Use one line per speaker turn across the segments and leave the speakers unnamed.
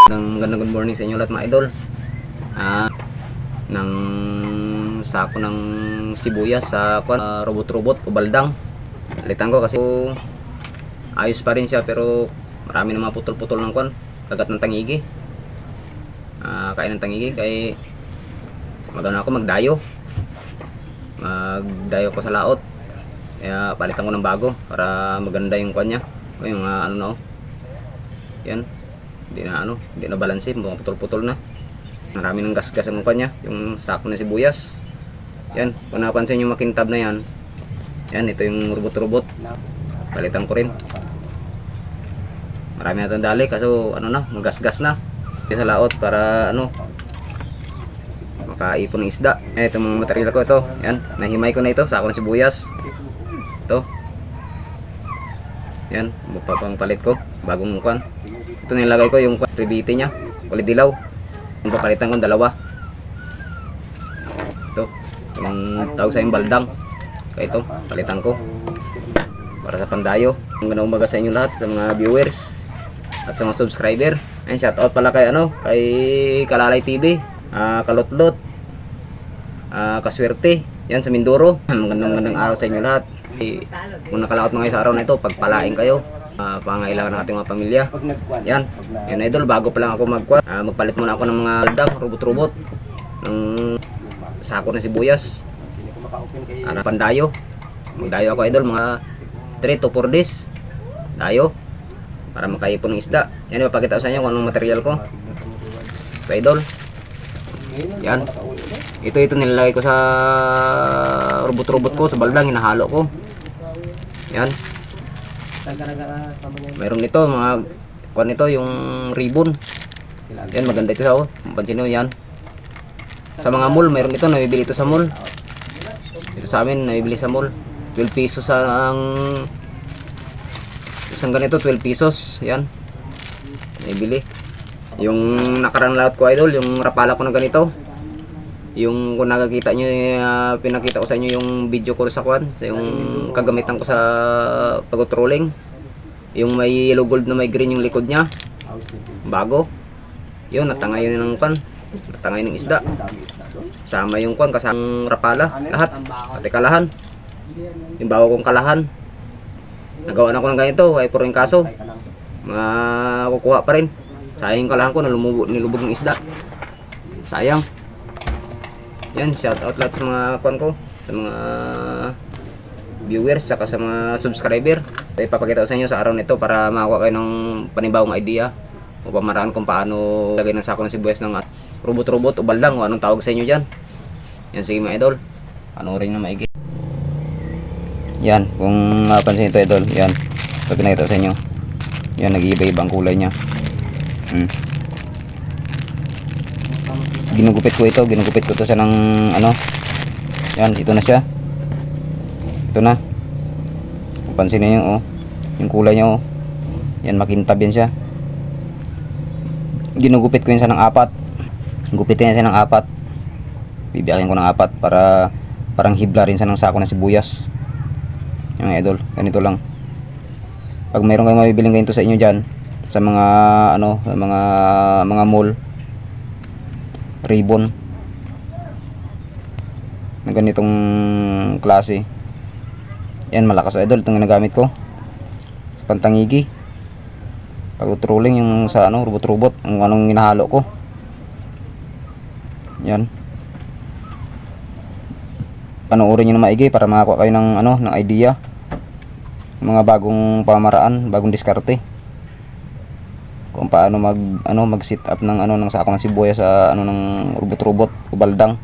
Magandang good morning sa inyo lahat mga idol. Ng sako ng sibuyas sa robot-robot o baldang. Palitan ko kasi ayos pa rin siya pero marami na mga putol-putol ng kagat ng tangigi. Kain ng tangigi kaya magano ako magdayo ko sa laot, kaya palitan ko ng bago para maganda yung niya o yung yan, hindi na balanse, mga putol-putol na, marami ng gas-gas ang niya, yung sako ng sibuyas. Yan, kung napansin yung makintab na yan, ito yung robot-robot, palitan ko rin. Marami na itong dali kaso magas-gas na sa laot para makaipon ng isda. Itong mga material ko, ito yan, nahimay ko na ito, sako ng sibuyas ito, yan, pang palit ko bagong ito nilagay ko yung ribiti nya, kulay dilaw, yung papalitan ko dalawa. Ito yung tawag sa yung baldang, kaya ito palitan ko para sa pandayo. Magandang umaga sa inyo lahat, sa mga viewers at sa mga subscriber. And shout out pala kay kay Kalalay TV, Kalutlot, Kaswerte yan sa Mindoro. Magandang araw sa inyo lahat. Kung nakalaot mga sa araw na ito, pagpalain kayo, pangailangan ng ating mga pamilya. Yan idol, bago pa lang ako magpalit muna ako ng mga baldang, robot-robot, ng sako ng sibuyas, pandayo. Magdayo ako idol, mga 3 to 4 days dayo para makaipon ng isda. Yan, ipapakita ko sa inyo kung anong material ko ito idol. Yan, ito nilalagay ko sa robot-robot ko, sa baldang, hinahalo ko. Yan, mayroon ito mga ito yung ribbon. Yan, maganda ito sa pansin nyo yan. Sa mga mall mayroon ito, nabibili ito sa mall. Ito sa amin nabibili sa mall, 12 pesos ang isang ganito, 12 pesos. Yan, nabibili. Yung nakarang lahat ko idol, yung rapala ko na ganito, yung kung nakakita nyo, pinakita ko sa inyo yung video ko sa yung kagamitan ko sa pag-trolling, yung may yellow gold na may green yung likod nya, bago yun, natangay yun natangay ng isda, sama yung kasang rapala, lahat, pati kalahan, yung bago kong kalahan, nagawa na ko ng ganito, ay puro yung kaso makukuha pa rin. Sayang kalahan ko, nilubog ng isda, sayang. Yan, shout out lahat sa mga ko, sa mga viewers, saka sa mga subscriber. Ipapakita ko sa inyo sa araw nito para makakuha kayo ng panibawang idea o pamaraan kung paano lagay ng sako ng sibuyas ng robot-robot o baldang o anong tawag sa inyo dyan. Yan, sige mga idol, panoorin na maigi. Yan, kung napansin ito idol, yan, ito pinakita ko sa inyo. Yan, nag-iiba-iba ang kulay nya. Ginugupit ko ito sa ng yan, ito na siya, ito na, pansin niyo yung kulay niya yan, makintab yan siya. Ginugupit ko yun sa ng 4, gupitin siya ng 4, bibiyakin ko ng 4 para parang hibla rin sa ng sako ng sibuyas. Yung idol, ganito lang. Pag mayroon kayong mabibiling ganito sa inyo dyan, sa mga sa mga mall, ribbon na ganitong klase, yan, malakas idol, itong ginagamit ko sa pantangigi, pag-trolling yung sa robot-robot, ang anong ginahalo ko. Yan, panoorin nyo na maigi para makakuha kayo ng ng idea, mga bagong pamaraan, bagong diskarte kung paano mag set up ng ng sako ng sibuyas sa ng robot-robot o baldang.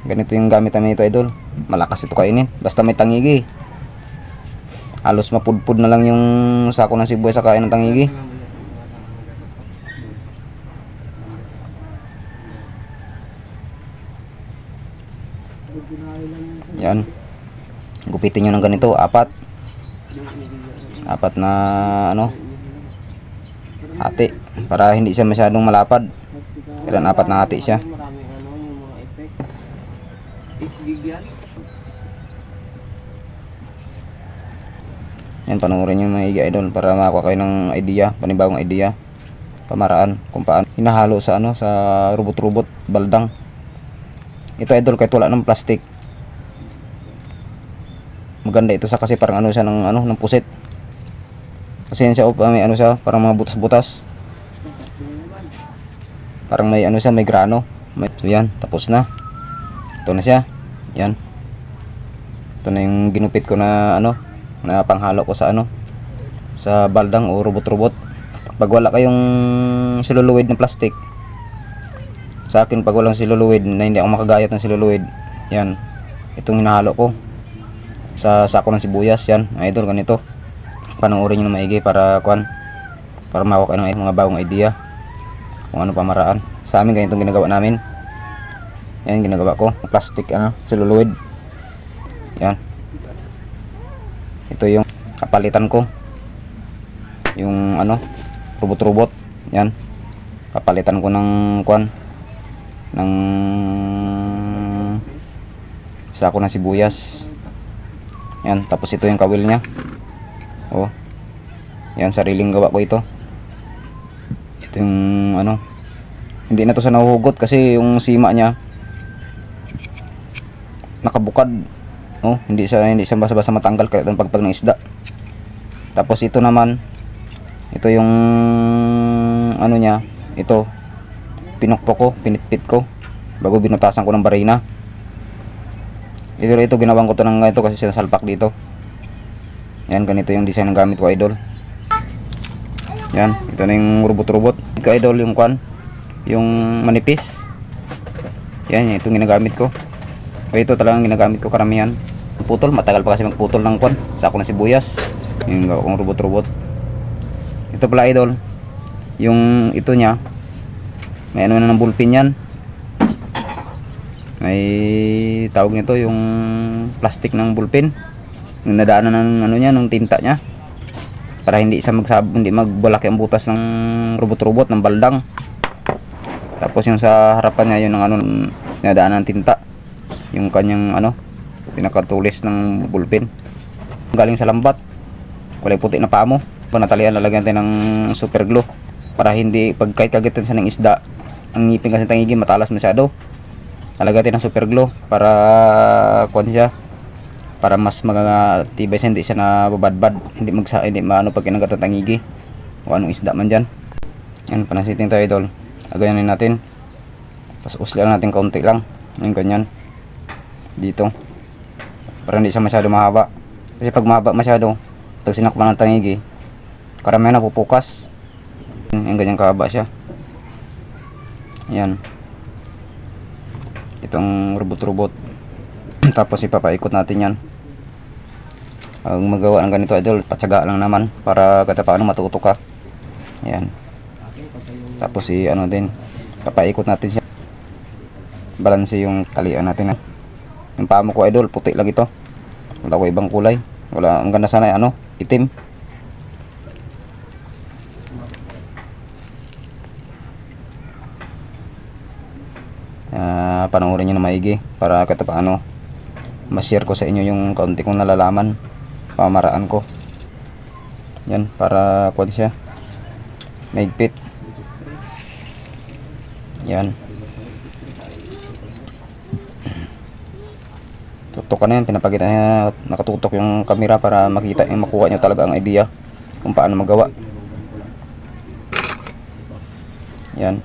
Ganito yung gamit namin ito idol, malakas ito kainin basta may tangigi. Halos mapudpud na lang yung sako ng sibuyas sa kain ng tangigi. Yan, gupitin nyo ng ganito, 4 na hati para hindi siya masyadong malapad. Kailan 4 na hati siya. Yan, panoorin nyo maigi idol para makakuha kayo ng idea, panibagong idea, pamaraan kung paano hinahalo sa ano, sa robot-robot baldang. Ito idol kahit wala ng plastic, maganda ito sa kasi parang ano siya ng ano, ng pusit. Kasi yan siya, may ano siya, parang mga butas-butas. Parang may ano siya, may grano. So yan, tapos na. Ito na siya. Yan. Ito na yung ginupit ko na ano, na panghalo ko sa ano, sa baldang o robot-robot. Pag wala kayong celluloid na plastic, sa akin pag walang celluloid na hindi ako makagayat ng celluloid, yan, itong hinahalo ko sa sako ng sibuyas. Yan idol, ganito. Panoorin nyo na maigi para makuha kayo ng mga bagong idea kung ano pamaraan. Sa amin ganitong ginagawa namin. Yan, ginagawa ko plastic ano, celluloid. Yan, ito yung kapalitan ko, yung ano, robot-robot. Yan, kapalitan ko ng ng sako ng sibuyas. Yan, tapos ito yung kawil nya. Oh, yan, sariling gawa ko ito. Ito yung ano, hindi na to sa nahuhugot kasi yung sima nya nakabukad. Oh, hindi siya basta-basta matanggal kahit ang pagpag ng isda. Tapos ito naman, ito yung ano niya, ito pinukpok ko, pinitpit ko bago binutasan ko ng barina. Ito ginawang ko to ng ganito kasi sinasalpak dito. Yan, ganito yung design ng gamit ko idol. Yan, ito na yung robot-robot ko idol, yung yung manipis. Yan, itong ginagamit ko. Ito talagang ginagamit ko karamihan. Putol, matagal pa kasi magputol ng sako ng sibuyas. Yung gawa kong robot-robot. Ito pala idol, yung ito nya, may ano na ng bullpen yan. May tawag nito yung plastic ng bullpen. Yung nadaanan ng ano nya, ng tinta nya. Para hindi magbalaki ang butas ng robot-robot ng baldang. Tapos yung sa harapan niya, yung ng ano, nadaanan ng tinta. Yung kanyang ano, pinakatulis ng bullpen galing sa lambat, kulay puti na pamo. Panatalian, lalagyan natin ng super glue para hindi pag kahit kagitan sa ng isda, ang ngipin kasi tangigi matalas masyado. Lalagyan natin ng super glue para siya, para mas magatibay siya, hindi siya nababadbad, hindi maano pag kinagat ng tangigi o anong isda man dyan. Yan, panasitin tayo idol. Lagayan natin, pas uslan natin kaunti lang yung ganyan dito para hindi siya masyado mahaba. Kasi pag mahaba masyado, pag sinakpan ng tangigi, karamihan na pupukas. Yung ganyan kahaba siya. Yan, itong robot-robot. Tapos ipapaikot natin yan. Ang magawa ng ganito idol, patsaga lang naman para kahit paano matuto ka. Yan, tapos ano din, papaikot natin siya, balanse yung talian natin. Yung pamo ko idol, puti lang ito, wala ko ibang kulay. Wala, ang ganda sana ano, itim. Panoorin nyo na maigi para kahit paano ma-share ko sa inyo yung kaunti kong nalalaman, pamaraan ko. Yan, para siya mahigpit. Yan, tutok na yan, pinapakita niya, nakatutok yung camera para makita yung makuha nyo talaga ang idea kung paano magawa. Yan,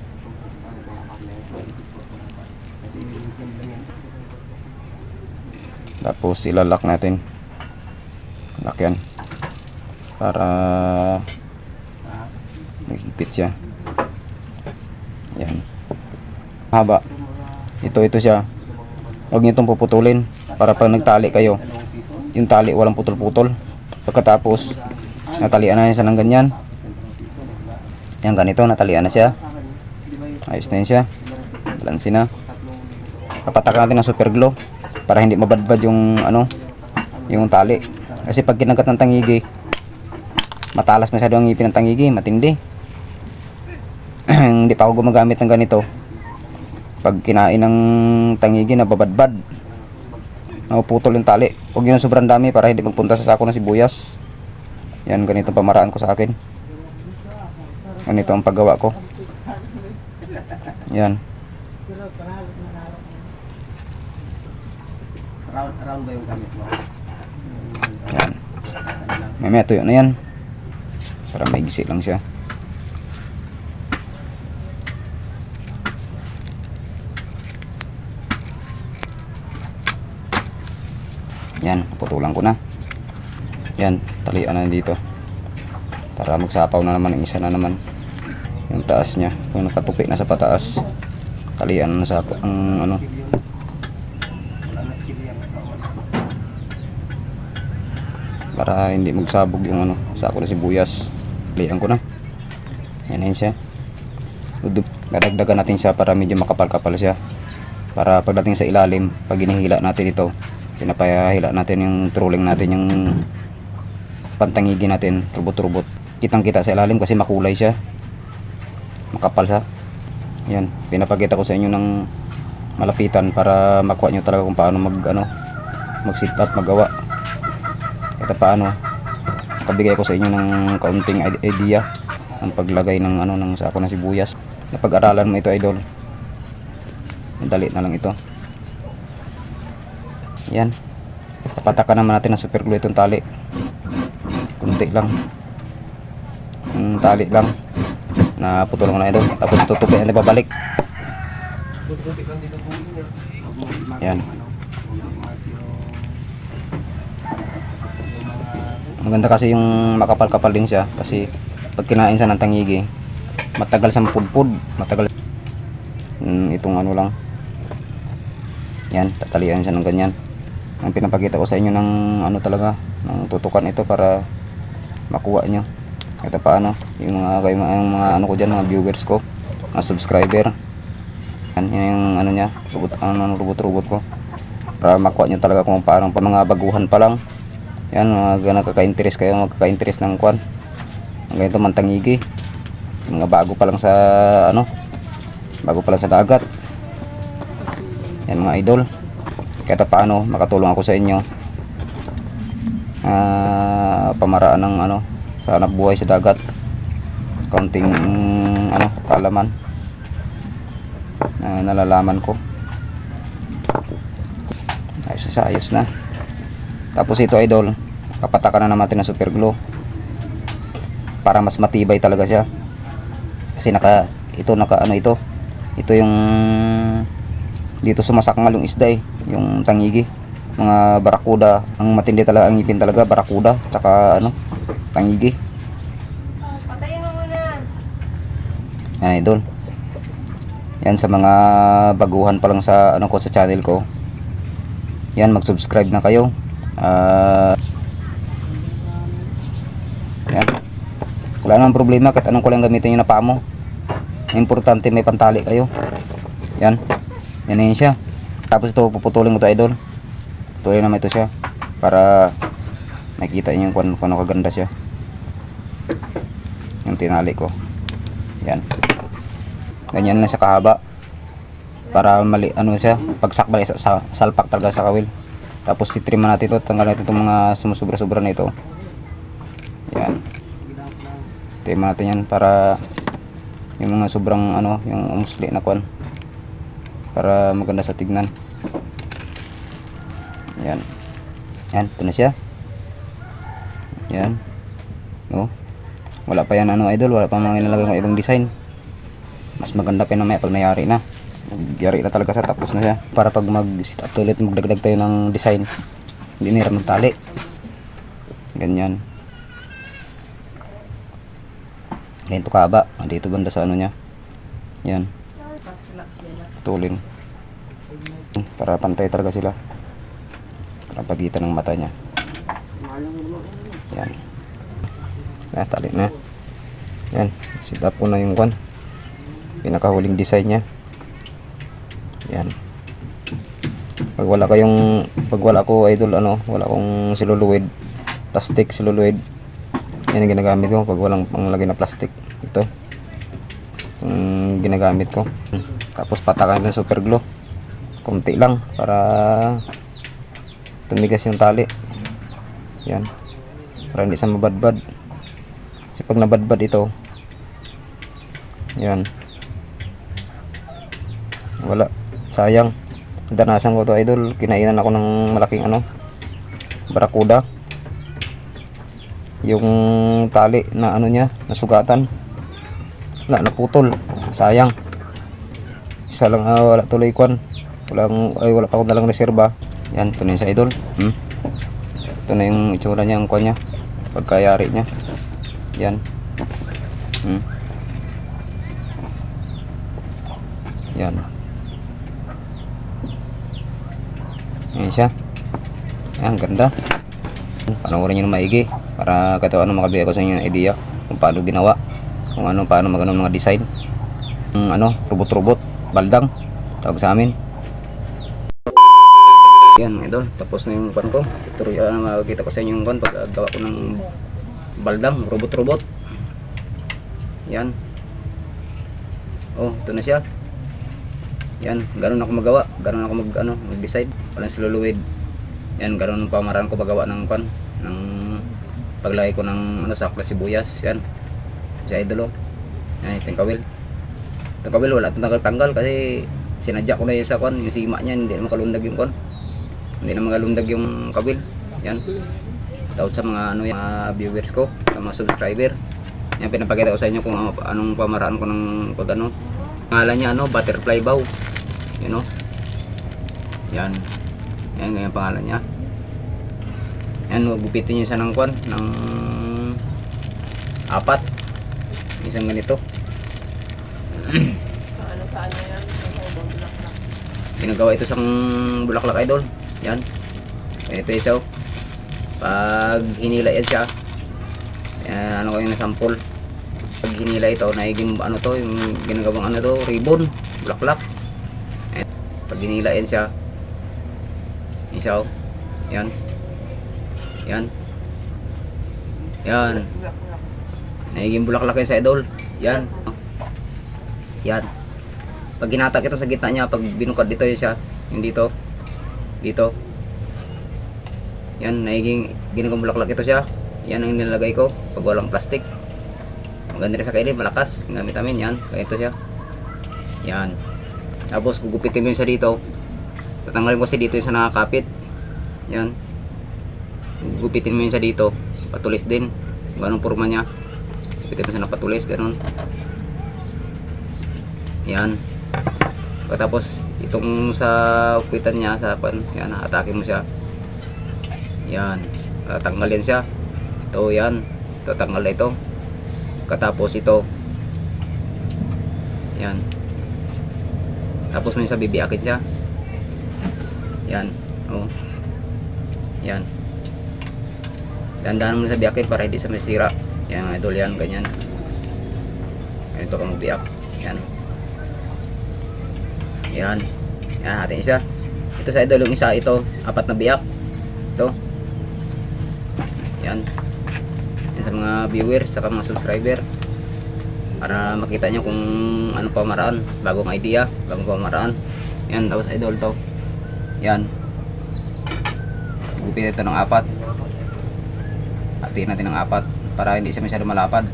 tapos ilalak natin, lock yan para mahigpit siya. Yan, haba ito siya. Huwag nyo itong puputulin para pag nagtali kayo, yung tali walang putol-putol. Pagkatapos natalian na siya ng ganyan. Yan, ganito, natalian na siya. Ayos na yun siya, balansin na. Papatak natin ng super glue para hindi mabadbad yung ano, yung tali. Kasi pag kinagat ng tangigi, matalas masyado ang ngipin ng tangigi, matindi. Hindi pa ako gumagamit ng ganito. Pag kinain ng tangigi, nababadbad, napuputol yung tali. Huwag yun sobrang dami para hindi magpunta sa sako ng sibuyas. Yan, ganito pamaraan ko sa akin. Ganito ang paggawa ko. Yan.
Round ba yung gamit mo?
Yan. Mamaya tuyo na yan. Para maigsi lang siya. Yan, putulan ko na. Yan, talian na dito. Para magsapaw na naman ang isa na naman. Yung taas niya, kung nakatupi na sa pataas, talian na sa ang ano. Para hindi magsabog yung ano, sako na sibuyas. Talian ko na. Yan siya. Dadagdagan natin siya para medyo makapal-kapal siya. Para pagdating sa ilalim, pag hinihila natin ito, pinapahila natin yung trolling natin, yung pantangigi natin, rubot-rubot. Kitang-kita sa ilalim kasi makulay siya. Makapal siya. Yan, pinapakita ko sa inyo ng malapitan para makuha nyo talaga kung paano mag-sit up, magawa. Kahit paano, kabigay ko sa inyo ng kaunting idea ang paglagay ng ng sako ng sibuyas. Napag-aralan mo ito, idol. Madali na lang ito. Yan. Papatakan naman natin ng super glue itong tali. Kunti lang. Yung tali lang. Naputol ko na ito. Tapos tutupin natin pabalik. Yan. Maganda kasi yung makapal-kapal din siya. Kasi pag kinain siya ng tangigi, matagal sa pudpud. Matagal. Itong ano lang. Yan. Tatalian siya ng ganyan. Ang pinapakita ko sa inyo ng talaga, ng tutukan ito para makuha nyo. Ito paano, yung mga ko dyan, mga viewers ko, mga subscriber. Yan yung niya, robot ko. Para makuha nyo talaga kung paano, pa mga baguhan pa lang. Yan, mga nakaka-interest kayo, magkaka-interest ng kwan. Ang ganito mantangigi. Mga bago pa lang sa bago pa lang sa dagat. Yan mga idol. Kaya paano makatulong ako sa inyo pamaraan ng sa hanap buhay sa dagat, kaunting kaalaman na nalalaman ko. Ayos na. Tapos ito, idol, papatakan na naman natin ng super glue para mas matibay talaga siya. Kasi ito yung dito sumasakmal yung isda yung tangigi, mga barakuda. Ang matindi talaga, ang ngipin talaga barakuda, tsaka tangigi.
Patayin mo muna.
Yan, idol. Yan sa mga baguhan pa lang sa ko sa channel ko. Yan, mag-subscribe na kayo. Yan. Wala namang problema kahit anong kulang gamitin nyo na paa mo. Importante may pantali kayo. Yan. Yan na yun siya. Tapos ito, puputulin ko ito, idol. Putulin naman ito siya para makita nyo kung ano kaganda siya. Yung tinali ko. Yan. Ganyan na siya kahaba. Para siya, pagsakbay sa salpak talaga sa kawil. Tapos titrim natin ito, tanggalin natin itong mga sumusubra-subra na ito. Yan. Trim natin yan para yung mga sobrang yung umusli na kwan, para maganda sa tignan. Yan. Yan, ito na siya. Yan. No. Wala pa yan idol, wala pa mga ilalagay ng ibang design. Mas maganda pa yun mamaya pag nayari na. Nagyari na talaga sa tapos na siya. Para pag mag-sit up ulit, magdagdag tayo ng design, hindi nira magtali. Ganyan. Ganito kahaba. Dito banda sa niya. Yan. Putulin. Para pantay talaga sila. Para pagitan ng mata niya. Yan. Tali na. Yan. Sit up ko na yung kwan. Pinakahuling design niya. Yan. Pag wala ko idol wala akong celluloid, plastic celluloid, yan ang ginagamit ko pag walang panglagay na plastic. Ito yung ginagamit ko. Tapos patakan ng super glue konti lang para tumigas yung tali. Yan, para hindi sa mabadbad. Kasi pag nabadbad ito, yan, wala, sayang. Danasan ko to idol, kinainan ako ng malaking ano, barakuda. Yung tali na ano niya, nasugatan, wala, naputol, sayang. Isa lang, wala tuloy kwan, wala pa akong dalang reserba. Yan, ito na yun sa idol. Ito na yung itsura niya, ang kwan niya, pagkayari niya. Yan. Yan. Yan siya. Yan, ganda. Panoorin nyo na maigi para kahit ano makabigay ko sa inyo ng idea kung paano ginawa, kung ano, paano magano mga design. Ano, robot-robot, baldang tawag sa amin. Yan idol, tapos na yung kwan ko. Tuturuan na makikita ko sa inyo yung kwan paggawa ko ng baldang, robot-robot. Yan. Oh, ito na siya. Yan, ganoon ako magawa, ganoon ako mag-decide. Walang siluluwid. Yan, ganoon ang pamaraan ko paggawa ng kwan, ng paglagay ko ng sakla sibuyas. Yan. Sa idol. Yan, itong kawil. Itong kawil wala itong tanggal kasi sinadya ko na yun sa kwan, yung sima niya, hindi na makalundag yung kwan. Hindi na makalundag yung kawil. Yan. Daot sa mga yung mga viewers ko, sa mga subscriber. Yan, pinapakita ko sa inyo kung anong pamaraan ko ng pag ano. Pangalan niya butterfly bow. You know? Yan. Yan, ganyan pangalan niya. Yan, gupitin niyo siya ng kwan, ng 4. Isang ganito.
Paano yan?
Ginagawa ito sa bulaklak idol. Yan. Ito isa. Pag hinila yan siya, yan, ko yung sample. Pag hinila ito, naiging yung ginagawang ribbon, bulaklak. And pag hinila yan siya, isa, yan. Yan. Yan. Naiging bulaklak yan sa idol. Yan. Yan. Pag ginatak ito sa gitna niya, pag binukad dito yun siya, yung dito, dito. Yan, naiging ginagawang bulaklak ito siya. Yan ang nilalagay ko pag walang plastic. Maganda rin sa kainin, malakas ang gamit namin. Yan, kaya ito siya. Yan. Tapos gugupitin mo yun sa dito. Tatanggalin ko kasi dito yung sa nakakapit. Yan. Gugupitin mo yun sa dito. Patulis din. Ganong forma niya. Gugupitin mo sa napatulis, ganon. Yan. Tapos itong sa kuitan niya, sa pan, yan, atake mo siya. Yan. Tatanggalin siya. Ito, yan. Tatanggal na ito. Katapos ito. Yan. Tapos mo sa bibiakin siya. Yan. Oh. Yan. Dandahan mo sa biyakin para hindi sa masira. Yan, idol, yan, ganyan. Ganito ka magbiyak. Yan. Yan. Yan, atin siya. Ito sa idol, yung isa, ito, 4 na biyak. Ito. Yan. Yan sa mga viewers, sa mga subscriber. Para makita nyo kung ano pamaraan, bagong idea, bagong pamaraan. Yan, tapos idol to. Yan. Gupit ito ng 4. Hatiin natin ng 4 para hindi siya masyado malapad.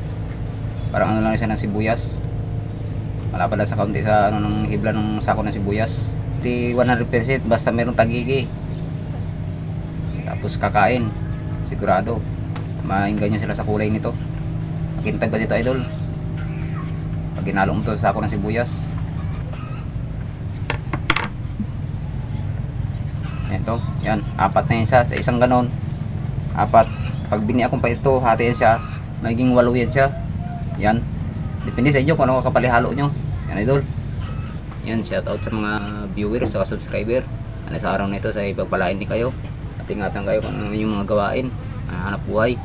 Parang ano lang siya ng sibuyas. Malapad lang sa kaunti sa ng hibla ng sako ng sibuyas. Di 100% basta merong tagigi. Tapos kakain. Sigurado. Mainggan nyo sila sa kulay nito. Makintag ba dito idol? Pag ginalo mo to sa sako ng sibuyas. Yan to. Yan. 4 na yun sa isang ganon. 4. Pag biniakong pa ito, hati yan siya. Magiging 8 yan siya. Yan. Depende sa inyo kung ano kakapalihalo nyo. Yan idol. Yan. Shoutout sa mga viewers, sa subscriber. Ano sa araw na ito, sa ipagpalain din kayo. At ingatan kayo kung ano yung mga gawain. Hanap buhay.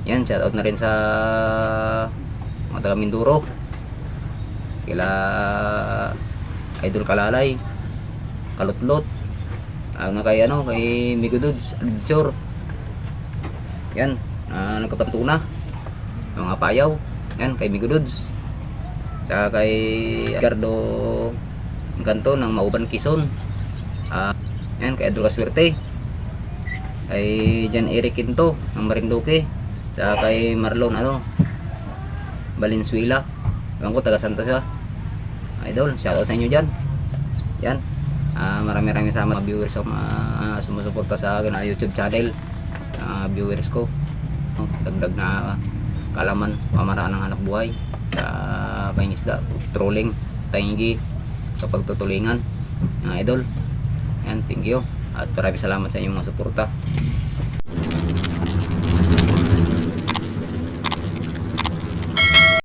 Yan. Shoutout na rin sa mga taga Minduro. Kila Idol Kalalay, Kalutlot. Kay Migodudes Adventure. Yan, nagkapantuna ng mga payaw. Yan, kay Migodudes. Saka kay Ricardo Ganto ng Mauban Quezon. Yan, kay Adro Kaswerte. Kay Jan Eric Quinto ng Marinduque. Sa kay Marlon, Valenzuela. Ewan ko, taga Santa siya. Idol, shoutout sa inyo dyan. Yan. Marami-rami sa mga viewers ko sumusuporta sa akin na YouTube channel. Viewers ko. Dagdag na kalaman, pamaraan ng hanap buhay sa pangingisda, trolling, taingi, sa pagtutulingan. Idol. Yan, thank you. At maraming salamat sa inyong mga suporta.